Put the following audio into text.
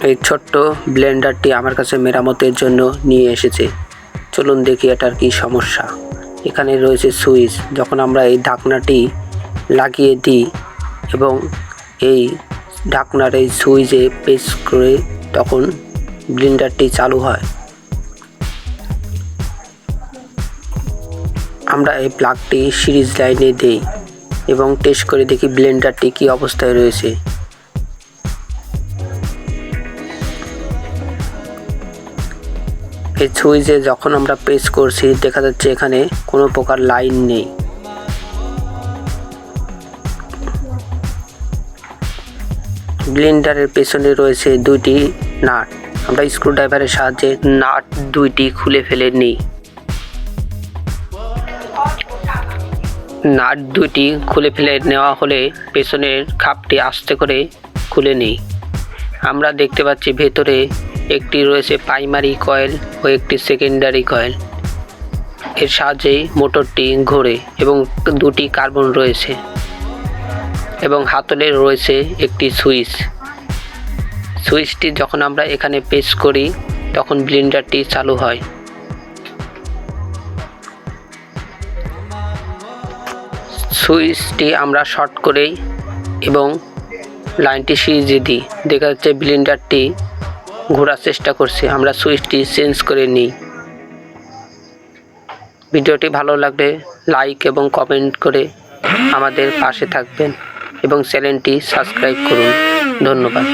এই ছোট্ট ব্লেন্ডারটি আমার কাছে মেরামতের জন্য নিয়ে এসেছে। চলুন দেখি এটার কি সমস্যা। এখানে রয়েছে সুইচ। যখন আমরা এই ঢাকনাটি লাগিয়ে দিই এবং এই ঢাকনার এই সুইচে প্রেস করে তখন ব্লেন্ডারটি চালু হয়। আমরা এই প্লাগটি সিরিজ লাইনে দেই এবং টেস্ট করে দেখি ব্লেন্ডারটি কী অবস্থায় রয়েছে। এই সুইচে যখন আমরা প্রেস করছি দেখা যাচ্ছে এখানে কোনো প্রকার লাইন নেই। ব্লেন্ডারের পেছনে রয়েছে দুইটি নাট। আমরা স্ক্রুড্রাইভারের সাহায্যে নাট দুইটি খুলে ফেলে নিই। নাট দুইটি খুলে ফেলে নেওয়া হলে পেছনের খাপটি আস্তে করে খুলে নিই। আমরা দেখতে পাচ্ছি ভেতরে একটি রয়েছে প্রাইমারি কয়েল ও একটি সেকেন্ডারি কয়েল। এর সাহায্যেই মোটরটি ঘোরে এবং দুটি কার্বন রয়েছে এবং হাতলে রয়েছে একটি সুইচ। সুইচটি যখন আমরা এখানে প্রেস করি তখন ব্লেন্ডারটি চালু হয়। সুইচটি আমরা শর্ট করেই এবং লাইনটি সিরিজে দিই। দেখা যাচ্ছে ব্লেন্ডারটি ঘোরার চেষ্টা করছে। আমরা সুইচটি চেঞ্জ করে নিই। ভিডিওটি ভালো লাগলে লাইক এবং কমেন্ট করে আমাদের পাশে থাকবেন এবং চ্যানেলটি সাবস্ক্রাইব করুন। ধন্যবাদ।